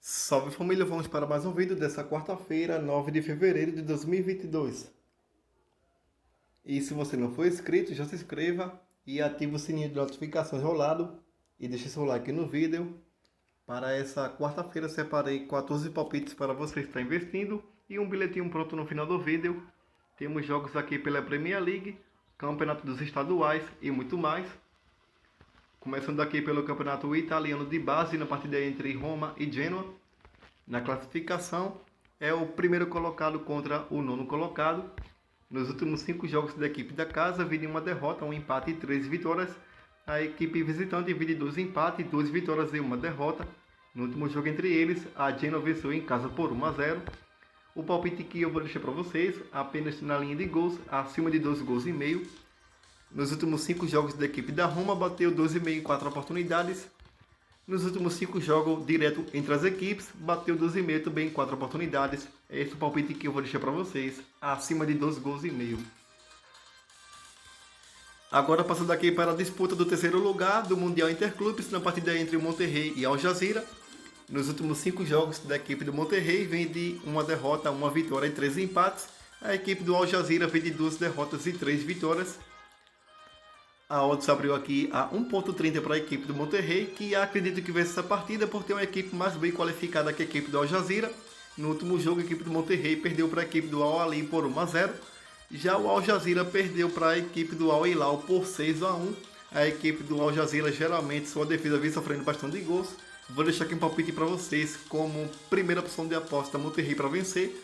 Salve família, vamos para mais um vídeo dessa quarta-feira, 9 de fevereiro de 2022. E se você não for inscrito, já se inscreva e ative o sininho de notificações ao lado e deixe seu like no vídeo. Para essa quarta-feira separei 14 palpites para você estar investindo e um bilhetinho pronto no final do vídeo. Temos jogos aqui pela Premier League, Campeonato dos Estaduais e muito mais. Começando aqui pelo Campeonato Italiano de base, na partida entre Roma e Genoa. Na classificação, é o primeiro colocado contra o nono colocado. Nos últimos 5 jogos da equipe da casa, vide uma derrota, um empate e 3 vitórias. A equipe visitante vide 2 empates, 2 vitórias e uma derrota. No último jogo entre eles, a Genoa venceu em casa por 1-0. O palpite que eu vou deixar para vocês, apenas na linha de gols, acima de 2 gols e meio. Nos últimos 5 jogos da equipe da Roma, bateu 12,5 em 4 oportunidades. Nos últimos 5 jogos direto entre as equipes, bateu 12,5 também em 4 oportunidades. É esse o palpite que eu vou deixar para vocês, acima de 2 gols e meio. Agora passando aqui para a disputa do terceiro lugar do Mundial Interclubes, na partida entre o Monterrey e Al Jazeera. Nos últimos 5 jogos da equipe do Monterrey, vem de uma derrota, uma vitória e 3 empates. A equipe do Al Jazeera vem de 2 derrotas e 3 vitórias. A odds abriu aqui a 1.30 para a equipe do Monterrey, que acredito que vence essa partida por ter uma equipe mais bem qualificada que a equipe do Al Jazeera. No último jogo, a equipe do Monterrey perdeu para a equipe do Al Ahly por 1-0. Já o Al Jazeera perdeu para a equipe do Al Hilal por 6-1. A equipe do Al Jazeera, geralmente, sua defesa vem sofrendo bastante gols. Vou deixar aqui um palpite para vocês como primeira opção de aposta Monterrey para vencer.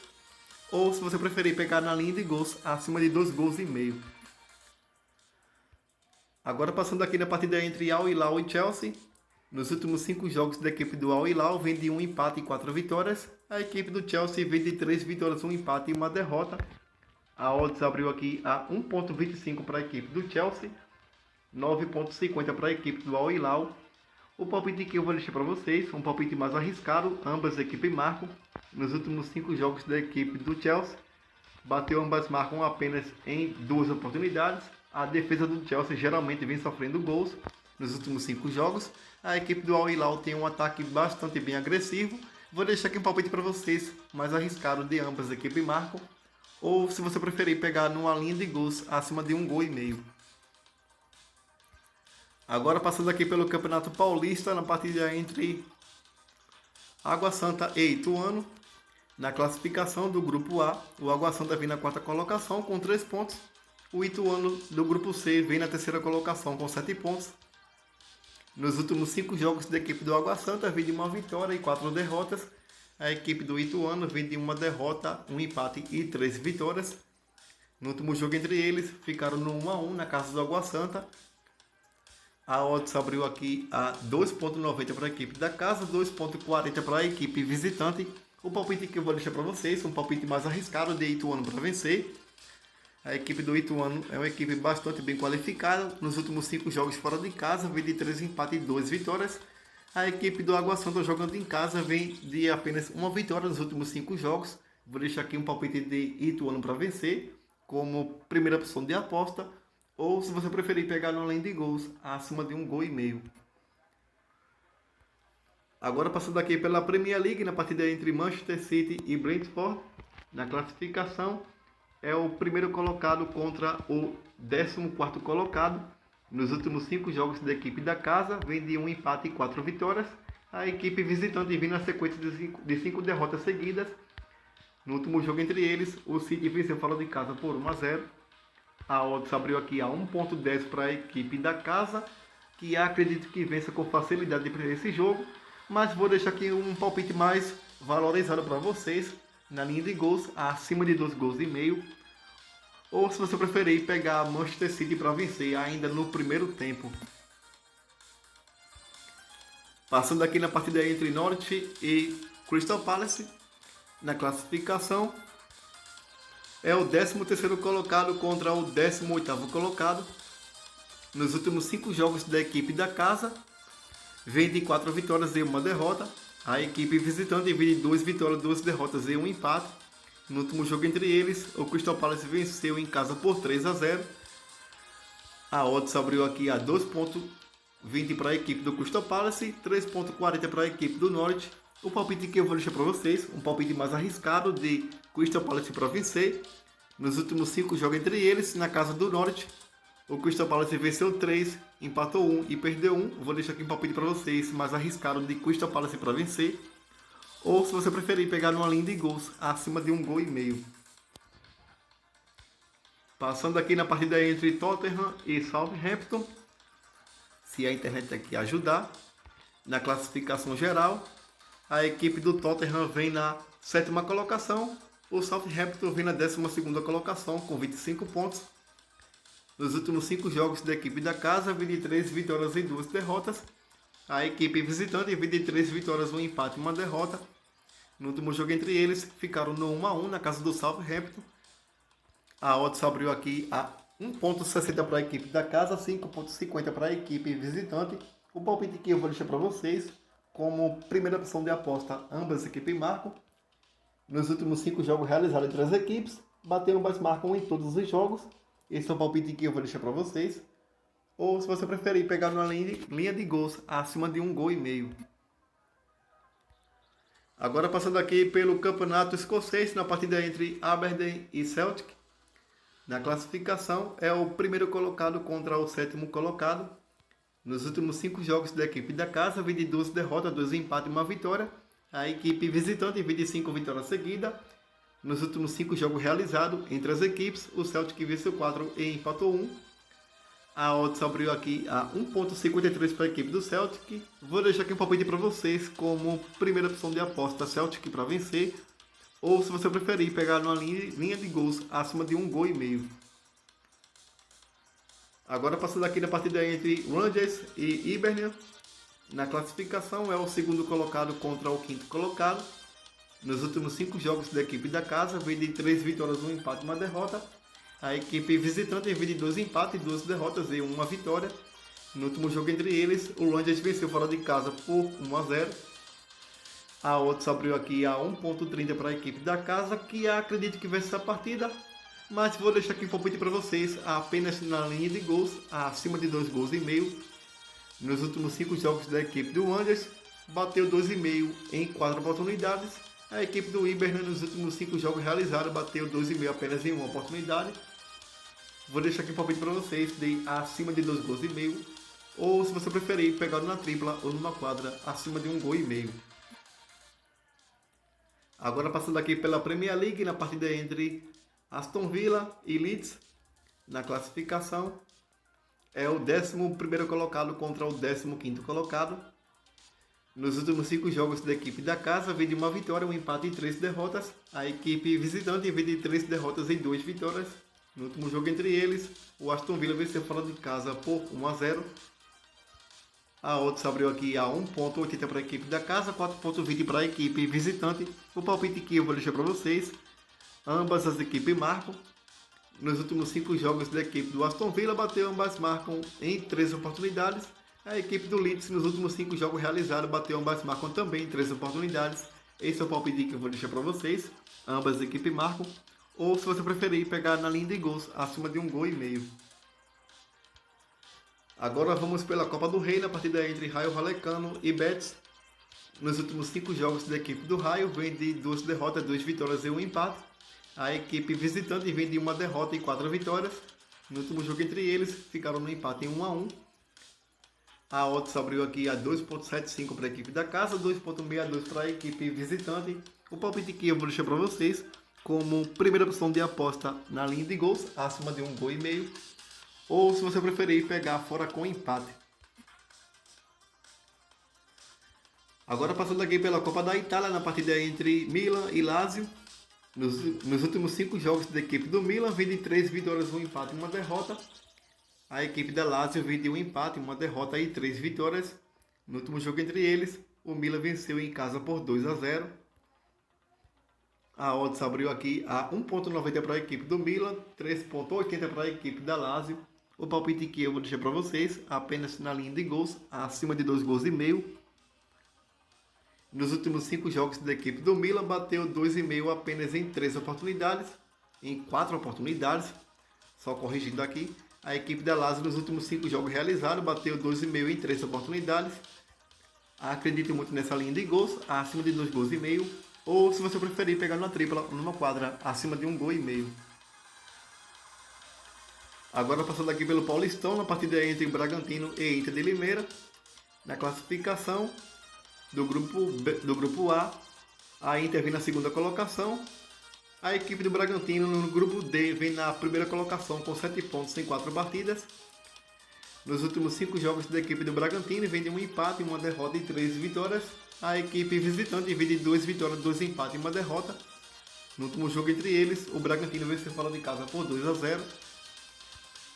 Ou, se você preferir, pegar na linha de gols acima de 2 gols e meio. Agora passando aqui na partida entre Al Hilal e Chelsea. Nos últimos 5 jogos da equipe do Al Hilal vem de 1 empate e 4 vitórias. A equipe do Chelsea vem de 3 vitórias, 1 empate e uma derrota. A odds abriu aqui a 1.25 para a equipe do Chelsea, 9.50 para a equipe do Al Hilal. O palpite que eu vou deixar para vocês, um palpite mais arriscado, ambas equipes marcam. Nos últimos 5 jogos da equipe do Chelsea, ambas marcam apenas em 2 oportunidades. A defesa do Chelsea geralmente vem sofrendo gols nos últimos 5 jogos. A equipe do Al Hilal tem um ataque bastante bem agressivo. Vou deixar aqui um palpite para vocês, mais arriscado de ambas as equipes marcam. Ou, se você preferir, pegar numa linha de gols acima de 1 gol e meio. Agora passando aqui pelo Campeonato Paulista, na partida entre Água Santa e Ituano. Na classificação do Grupo A, o Água Santa vem na 4ª colocação com 3 pontos. O Ituano do Grupo C vem na 3ª colocação com 7 pontos. Nos últimos 5 jogos da equipe do Água Santa, vem de uma vitória e 4 derrotas. A equipe do Ituano vem de uma derrota, 1 empate e 3 vitórias. No último jogo entre eles, ficaram no 1-1 na casa do Água Santa. A odds abriu aqui a 2.90 para a equipe da casa, 2.40 para a equipe visitante. O palpite que eu vou deixar para vocês, um palpite mais arriscado de Ituano para vencer. A equipe do Ituano é uma equipe bastante bem qualificada. Nos últimos 5 jogos fora de casa, vem de 3 empates e 2 vitórias. A equipe do Água Santa jogando em casa vem de apenas uma vitória nos últimos 5 jogos. Vou deixar aqui um palpite de Ituano para vencer, como primeira opção de aposta. Ou, se você preferir, pegar no além de gols, acima de 1 gol e meio. Agora passando aqui pela Premier League, na partida entre Manchester City e Brentford. Na classificação, é o primeiro colocado contra o 14º colocado. Nos últimos 5 jogos da equipe da casa, vem de 1 empate e 4 vitórias. A equipe visitante vem na sequência de 5 derrotas seguidas. No último jogo entre eles, o City venceu fora de casa por 1-0. A odds abriu aqui a 1.10 para a equipe da casa, que acredito que vença com facilidade esse jogo. Mas vou deixar aqui um palpite mais valorizado para vocês, na linha de gols, acima de 2 gols e meio. Ou, se você preferir, pegar Manchester City para vencer ainda no primeiro tempo. Passando aqui na partida entre Norwich e Crystal Palace. Na classificação, é o 13º colocado contra o 18º colocado. Nos últimos 5 jogos da equipe da casa, vem de 4 vitórias e 1 derrota. A equipe visitante vem de 2 vitórias, 2 derrotas e 1 empate. No último jogo entre eles, o Crystal Palace venceu em casa por 3-0. A odds abriu aqui a 2.20 para a equipe do Crystal Palace, 3.40 para a equipe do Norwich. O palpite que eu vou deixar para vocês, um palpite mais arriscado de Crystal Palace para vencer. Nos últimos 5 jogos entre eles, na casa do Norte, o Crystal Palace venceu 3, empatou 1 e perdeu 1. Vou deixar aqui um palpite para vocês, mais arriscado de Crystal Palace para vencer. Ou, se você preferir, pegar numa linha de gols acima de 1,5 gols. Passando aqui na partida entre Tottenham e Southampton, se a internet aqui ajudar, na classificação geral, a equipe do Tottenham vem na 7ª colocação, o Southampton vem na 12ª colocação com 25 pontos. Nos últimos 5 jogos da equipe da casa, 23 vitórias e 2 derrotas. A equipe visitante, 23 vitórias, 1 empate e 1 derrota. No último jogo entre eles, ficaram no 1-1 na casa do Southampton. A odds abriu aqui a 1,60 para a equipe da casa, 5,50 para a equipe visitante. O palpite que eu vou deixar para vocês, como primeira opção de aposta, ambas as equipes marcam. Nos últimos 5 jogos realizados entre as equipes, bateu ambas marcam em todos os jogos. Esse é o palpite que eu vou deixar para vocês. Ou, se você preferir, pegar uma linha de gols acima de 1,5 gols. Agora passando aqui pelo campeonato escocês, na partida entre Aberdeen e Celtic. Na classificação, é o primeiro colocado contra o 7º colocado. Nos últimos 5 jogos da equipe da casa, 22 derrotas, 2 empates e 1 vitória. A equipe visitante, 25 vitórias seguidas. Nos últimos 5 jogos realizados entre as equipes, o Celtic venceu 4 e empatou 1. A odds abriu aqui a 1,53 para a equipe do Celtic. Vou deixar aqui um palpite para vocês como primeira opção de aposta Celtic para vencer. Ou, se você preferir, pegar uma linha de gols acima de 1,5 gols. Agora passando aqui na partida entre Rangers e Hibernian. Na classificação é o segundo colocado contra o 5º colocado. Nos últimos 5 jogos da equipe da casa, vem de 3 vitórias, 1 empate e 1 derrota. A equipe visitante vem de 2 empates, 2 derrotas e 1 vitória. No último jogo entre eles, o Rangers venceu fora de casa por 1-0. A odds abriu aqui a 1,30 para a equipe da casa, que acredito que vence essa partida. Mas vou deixar aqui um palpite para vocês, apenas na linha de gols, acima de 2,5 gols. Nos últimos 5 jogos da equipe do Rangers, bateu 2,5 em 4 oportunidades. A equipe do Hibernian, nos últimos 5 jogos realizados, bateu 2,5 apenas em 1 oportunidade. Vou deixar aqui um palpite para vocês de acima de 2,5 gols. Ou, se você preferir, pegar numa tripla ou numa quadra acima de 1,5 gols. Agora passando aqui pela Premier League, na partida entre Aston Villa e Leeds. Na classificação, é o 11º colocado contra o 15º colocado. Nos últimos 5 jogos da equipe da casa, vem de 1 vitória, 1 empate e 3 derrotas. A equipe visitante vem de 3 derrotas e 2 vitórias. No último jogo entre eles, o Aston Villa venceu fora de casa por 1-0. A odds abriu aqui a 1,80 para a equipe da casa, 4,20 para a equipe visitante. O palpite que eu vou deixar para vocês, ambas as equipes marcam. Nos últimos 5 jogos da equipe do Aston Villa, bateu ambas marcam em 3 oportunidades. A equipe do Leeds, nos últimos 5 jogos realizados, bateu ambas marcam também em 3 oportunidades. Esse é o palpite que eu vou deixar para vocês. Ambas as equipes marcam. Ou, se você preferir, pegar na linha de gols acima de 1,5 gols. Agora vamos pela Copa do Rei, na partida entre Raio Vallecano e Betis. Nos últimos 5 jogos da equipe do Raio, vem de 2 derrotas, 2 vitórias e 1 empate. A equipe visitante vem de 1 derrota e 4 vitórias. No último jogo entre eles, ficaram no empate em 1-1. A odds abriu aqui a 2,75 para a equipe da casa, 2,62 para a equipe visitante. O palpite que eu vou deixar para vocês, como primeira opção de aposta na linha de gols, acima de 1,5 gols. Ou, se você preferir, pegar fora com empate. Agora passando aqui pela Copa da Itália, na partida entre Milan e Lazio. Nos últimos 5 jogos da equipe do Milan, vem de 3 vitórias, 1 empate e 1 derrota. A equipe da Lazio vem de 1 empate, 1 derrota e 3 vitórias. No último jogo entre eles, o Milan venceu em casa por 2-0. A odds abriu aqui a 1,90 para a equipe do Milan, 3,80 para a equipe da Lazio. O palpite que eu vou deixar para vocês, apenas na linha de gols, acima de 2,5 gols. Nos últimos 5 jogos da equipe do Milan, bateu 2,5 apenas em 3 oportunidades, em 4 oportunidades, só corrigindo aqui. A equipe da Lazio, nos últimos 5 jogos realizados, bateu 2,5 em 3 oportunidades. acredite muito nessa linha de gols, acima de 2 gols e meio. Ou se você preferir pegar numa tripla, numa quadra, acima de 1 gol e meio. Agora passando aqui pelo Paulistão, na partida entre Bragantino e Inter de Limeira. Na classificação do grupo A, a Inter vem na segunda colocação. A equipe do Bragantino no grupo D vem na primeira colocação com 7 pontos em 4 partidas. Nos últimos 5 jogos da equipe do Bragantino vem de um empate, uma derrota e 3 vitórias. A equipe visitante vem de 2 vitórias, 2 empates e uma derrota. No último jogo entre eles, o Bragantino venceu fora de casa por 2-0.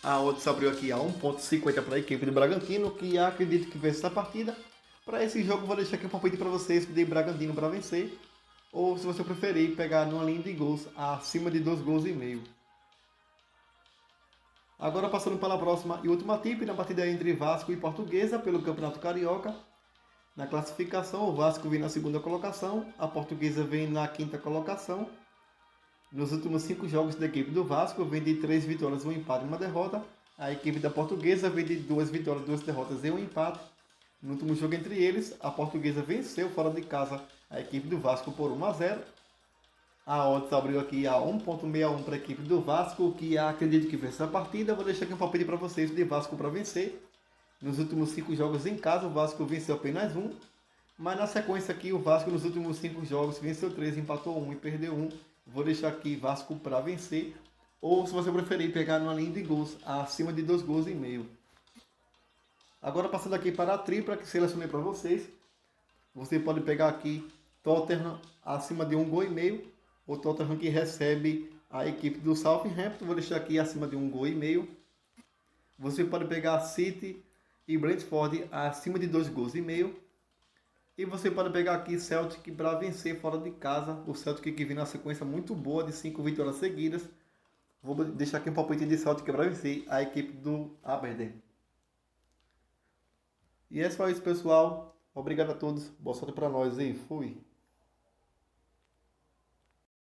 A odds abriu aqui a 1,50 para a equipe do Bragantino, que acredito que vence essa partida. Para esse jogo, vou deixar aqui um palpite para vocês de Bragantino para vencer. Ou, se você preferir, pegar numa linha de gols acima de 2 gols e meio. Agora passando para a próxima e última tip, na partida entre Vasco e Portuguesa pelo Campeonato Carioca. Na classificação, o Vasco vem na segunda colocação, a Portuguesa vem na quinta colocação. Nos últimos 5 jogos da equipe do Vasco, vem de 3 vitórias, 1 empate e uma derrota. A equipe da Portuguesa vem de 2 vitórias, 2 derrotas e 1 empate. No último jogo entre eles, a Portuguesa venceu fora de casa a equipe do Vasco por 1-0. A odds abriu aqui a 1,61 para a equipe do Vasco, que acredito que vence a partida. Vou deixar aqui um palpite para vocês de Vasco para vencer. Nos últimos 5 jogos em casa, o Vasco venceu apenas 1. Mas na sequência aqui, o Vasco nos últimos 5 jogos venceu 3, empatou 1 e perdeu 1. Vou deixar aqui Vasco para vencer. Ou, se você preferir, pegar numa linha de gols acima de 2 gols e meio. Agora passando aqui para a tripla que selecionei para vocês. Você pode pegar aqui Tottenham acima de 1 gol e meio. O Tottenham que recebe a equipe do Southampton. Vou deixar aqui acima de 1 gol e meio. Você pode pegar City e Brentford acima de 2 gols e meio. E você pode pegar aqui Celtic para vencer fora de casa. O Celtic que vem na sequência muito boa de 5 vitórias seguidas. Vou deixar aqui um palpite de Celtic para vencer a equipe do Aberdeen. E é só isso, pessoal. Obrigado a todos. Boa sorte para nós e fui.